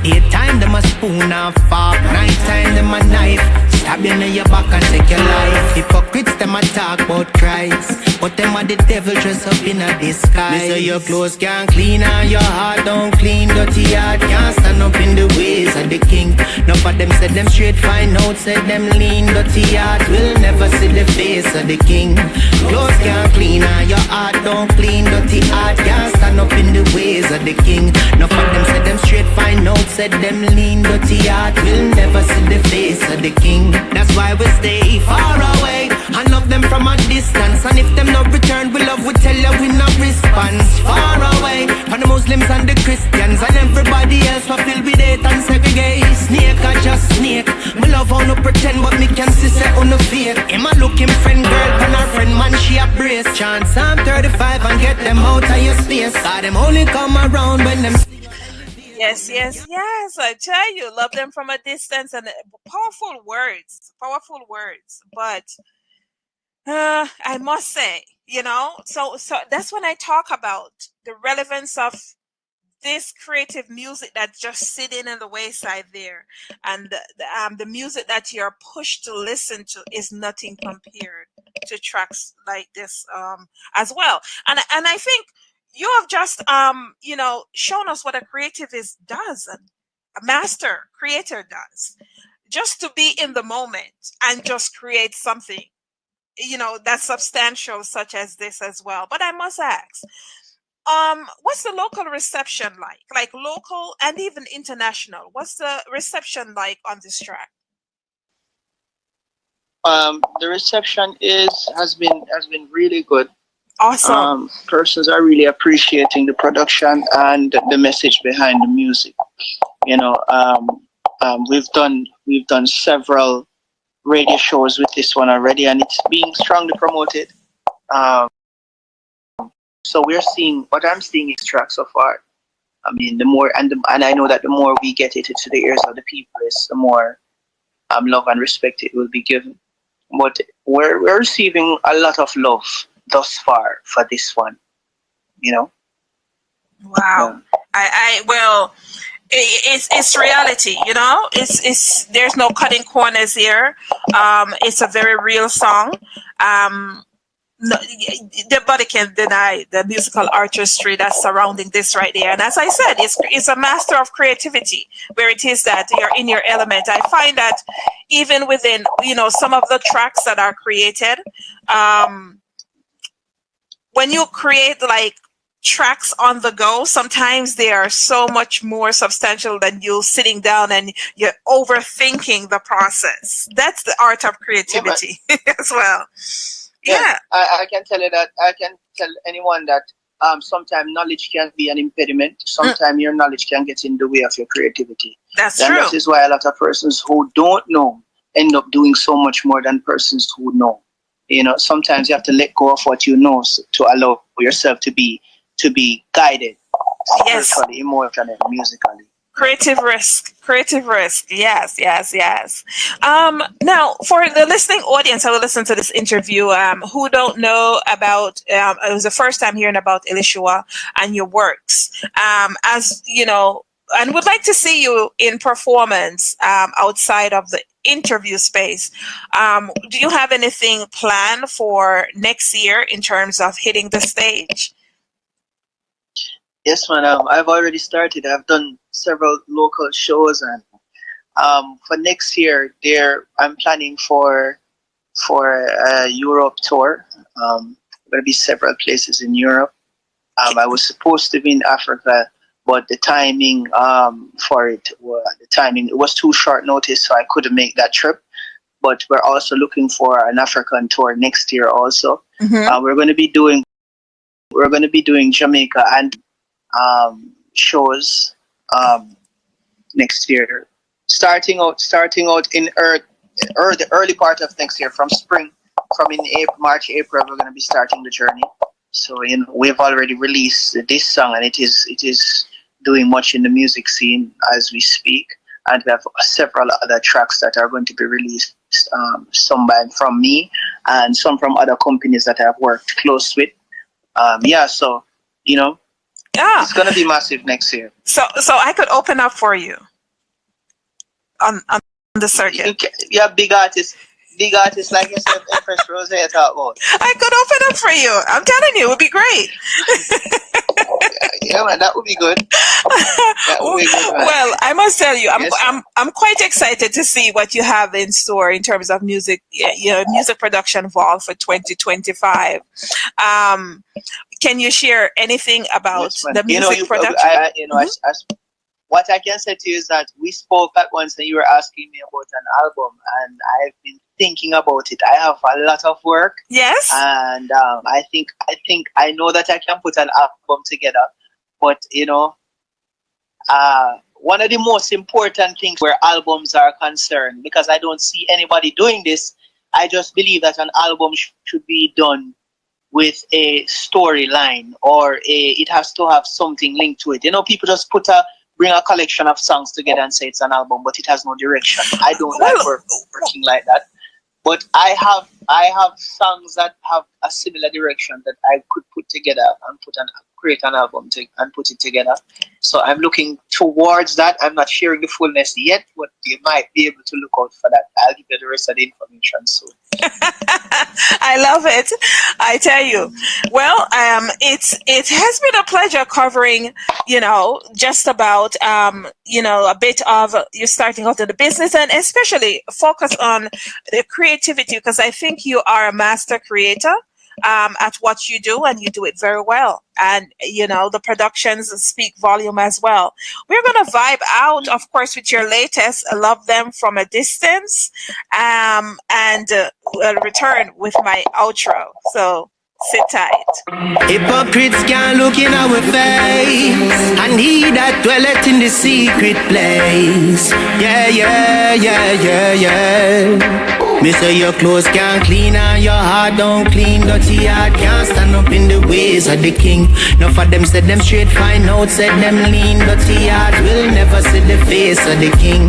8 time them a spoon and fork, 9 time them a knife. Stab you in your back and take your life. Hypocrites them a talk about Christ, but them a the devil dressed up in a disguise. They say your clothes can't clean and your heart don't clean. Dirty heart can't stand up in the ways of the king. Enough of them said them straight, fine out, said them lean. Dirty heart will never see the face of the king. Clothes can't clean and your heart don't clean. Dirty heart can't stand up in the ways of the king. Enough of them said them straight, fine out, said them lean. Dirty heart will never see the face of the king. That's why we stay far away and love them from a distance. And if them not return, we love, we tell you we not response. Far away from the Muslims and the Christians and everybody else who filled with hate and segregate. Snake or just snake. Me love how no pretend, but me can see say on no fake. Him a look him friend girl, and her friend man she a brace. Chant Psalm 35 and get them out of your space. Them only come around when them. Yes, yes, yes. I tell you, love them from a distance, and powerful words, powerful words. But I must say, so that's when I talk about the relevance of this creative music that's just sitting in the wayside there, and the music that you're pushed to listen to is nothing compared to tracks like this as well. And I think you have just shown us what a creative does, and a master creator does, just to be in the moment and just create something that's substantial, such as this as well. But I must ask, what's the local reception like local and even international? What's the reception like on this track? The reception has been really good. Awesome. Persons are really appreciating the production and the message behind the music. We've done several radio shows with this one already, and it's being strongly promoted. Um, so what I'm seeing is tracks so far. I mean, the more, and I know that the more we get it into the ears of the people, is the more love and respect it will be given. But we're receiving a lot of love thus far for this one, you know. Wow. Yeah. Well, it's reality, you know. It's there's no cutting corners here. It's a very real song. No, nobody can deny the musical artistry that's surrounding this right there. And as I said, it's a master of creativity, where it is that you're in your element. I find that even within, some of the tracks that are created, when you create like tracks on the go, sometimes they are so much more substantial than you sitting down and you're overthinking the process. That's the art of creativity as well. Yeah. I can tell you that. I can tell anyone that sometimes knowledge can be an impediment. Sometimes your knowledge can get in the way of your creativity. That's and true. That is why a lot of persons who don't know end up doing so much more than persons who know. Sometimes you have to let go of what you know to allow yourself to be guided spiritually, emotionally, musically. Creative risk. Yes. Now, for the listening audience who will listen to this interview, who don't know about, it was the first time hearing about Elishua and your works, as you know, and would like to see you in performance outside of the interview space. Do you have anything planned for next year in terms of hitting the stage? Yes, man. I've already started. I've done several local shows, and for next year, I'm planning for a Europe tour. Going to be several places in Europe. I was supposed to be in Africa, but the timing it was too short notice, so I couldn't make that trip. But we're also looking for an African tour next year. Also, we're going to be doing Jamaica and shows next year, starting out in the early part of next year, from spring, from in March, April, we're going to be starting the journey. So we've already released this song, and it is doing much in the music scene as we speak, and we have several other tracks that are going to be released, some from me and some from other companies that I've worked close with. It's going to be massive next year. So I could open up for you on the circuit. Big artists like yourself, Empress Rose, talk about. I could open up for you. I'm telling you, it would be great. Yeah, man, that would be good. Well, I must tell you, I'm quite excited to see what you have in store in terms of music, music production vault for 2025. Can you share anything about the music production? What I can say to you is that we spoke at once, and you were asking me about an album, and I've been thinking about it. I have a lot of work. Yes. And I think I know that I can put an album together, but one of the most important things where albums are concerned, because I don't see anybody doing this, I just believe that an album should be done with a storyline, or it has to have something linked to it. People just bring a collection of songs together and say it's an album, but it has no direction. I don't like working like that. But I have songs that have a similar direction that I could put together and create an album and put it together. So I'm looking towards that. I'm not sharing the fullness yet, but you might be able to look out for that. I'll give you the rest of the information soon. I love it. I tell you. Well, it has been a pleasure covering, just about, a bit of you starting out in the business, and especially focus on the creativity, because I think you are a master creator at what you do, and you do it very well. And, the productions speak volume as well. We're going to vibe out, of course, with your latest, Love Them From a Distance, and we'll return with my outro. So sit tight. Hypocrites can't look in our face, and he that dwelleth in the secret place. Yeah. Me say your clothes can't clean and your heart don't clean. Dirty heart can't stand up in the ways of the king. Enough of them said them straight, find out, said them lean. Dirty heart will never see the face of the king.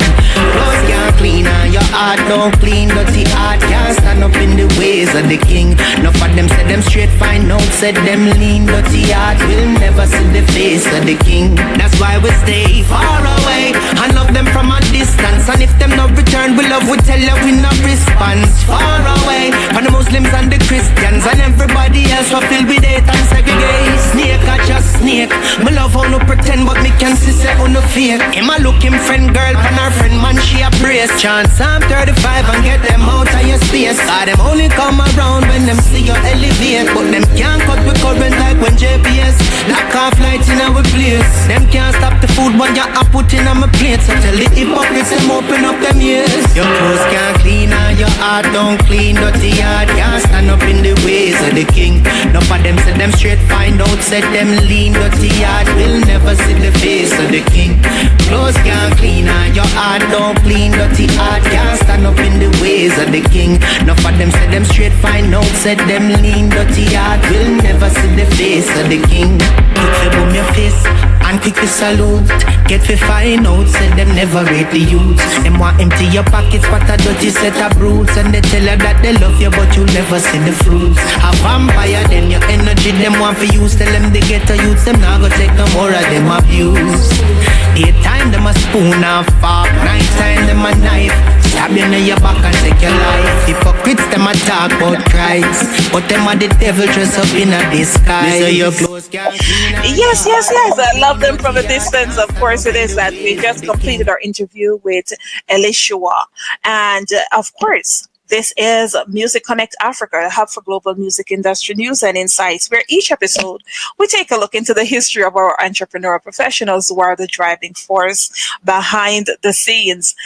Clothes can't clean and your heart don't clean. Dirty heart can't stand up in the ways of the king. Enough of them said them straight, find out, said them lean. Dirty heart will never see the face of the king. That's why we stay far away and love them from a distance. And if them not return, we love, we tell you we not response. Far away from the Muslims and the Christians and everybody else who filled with hate and segregate. Snake or just snake. Me love how no pretend, but me can see say how no fake. Him a look him friend girl and her friend man she a brace. Chant Psalm 35 and get them out of your space. Cause them only come around when them see you elevate. But them can't cut with current like when JPS lock off lights in our place. Them can't stop the food when you are put in on my plate. So tell the hypocrites them open up them ears. Your clothes can't clean and your heart don't clean. Dirty heart can't stand up in the ways of the king. Enough of them said them straight, find out, said them lean. Dirty heart will never see the face of the king. Clothes can't clean and your heart don't clean. Dirty heart can't stand up in the ways of the king. Enough of them said them straight, find out, said them lean. Dirty heart will never see the face of the king. Quick to boom your face and quick to salute. Get to find out, said them never rate the youth. Them want empty your pockets, but a dirty set of brutes. And they tell you that they love you, but you never see the fruits. A vampire, then your energy, them want for use. Tell them they get to use, them now go take no more of them abuse. Daytime, them a spoon and fork. Nighttime, them a knife. Stab you in your back and take your life. Hypocrites, them a talk about Christ, but them are the devil dressed up in a disguise. Yes. I love them from a distance. Of course, it is that we just completed our interview with Elishua. And of course, this is Music Connect Africa, a hub for global music industry news and insights, where each episode we take a look into the history of our entrepreneurial professionals who are the driving force behind the scenes.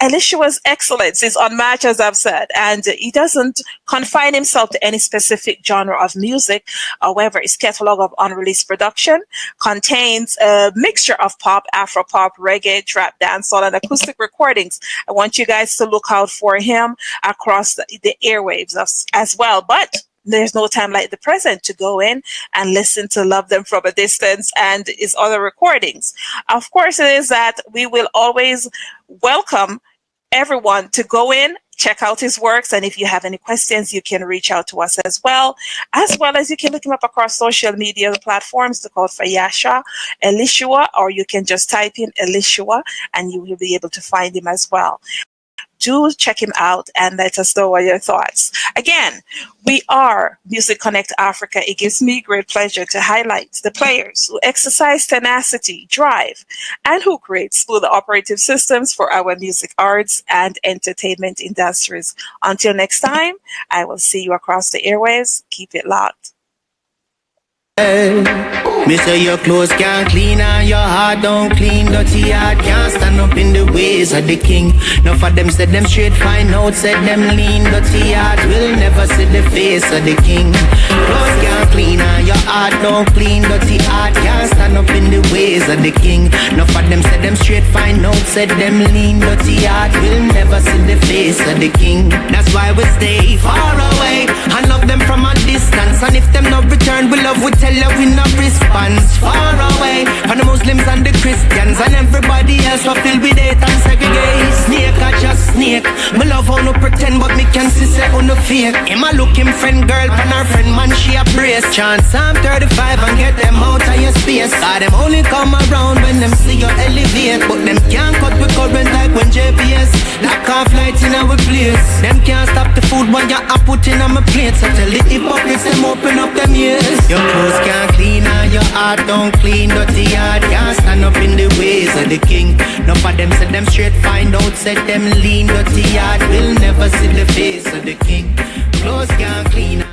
Elishua's excellence is unmatched, as I've said, and he doesn't confine himself to any specific genre of music. However, his catalog of unreleased production contains a mixture of pop, Afro-pop, reggae, trap, dancehall, and acoustic recordings. I want you guys to look out for him across the airwaves as well. But there's no time like the present to go in and listen to Love Them From a Distance and his other recordings. Of course, it is that we will always welcome everyone to go in, check out his works, and if you have any questions, you can reach out to us as well as you can look him up across social media platforms to call for Yasha, Elishua, or you can just type in Elishua and you will be able to find him as well. Do check him out and let us know what your thoughts. Again, we are Music Connect Africa. It gives me great pleasure to highlight the players who exercise tenacity, drive, and who create smooth operative systems for our music arts and entertainment industries. Until next time, I will see you across the airwaves. Keep it locked. Me say your clothes can't clean and your heart don't clean. Dirty heart can't stand up in the ways of the king. Enough of them said them straight, find out, said them lean. Dirty heart will never see the face of the king. Clothes can't clean and your heart don't clean. Dirty heart can't stand up in the ways of the king. Enough of them said them straight, find out, said them lean. Dirty heart will never see the face of the king. That's why we stay far away and love them from a distance. And if them not return, we love, we tell you we not response. Far away from the Muslims and the Christians and everybody else who filled with hate and segregate. Snake or just snake. Me love how no pretend, but me can see say how no fake. Him a look him friend girl and her friend man she a brace. Chant Psalm 35 and get them out of your space. Cause them only come around when them see you elevate, but them can't cut with current like when JPS lock off lights in our place. Them can't stop the food when you are put in on my plate. So tell the hypocrites them open up them ears. Your clothes can't clean and your heart don't clean. Dirty heart can't stand up in the ways of the king. Enough of them said them straight, find out, said them lean. Dirty heart will never see the face of the king. Clothes can't clean.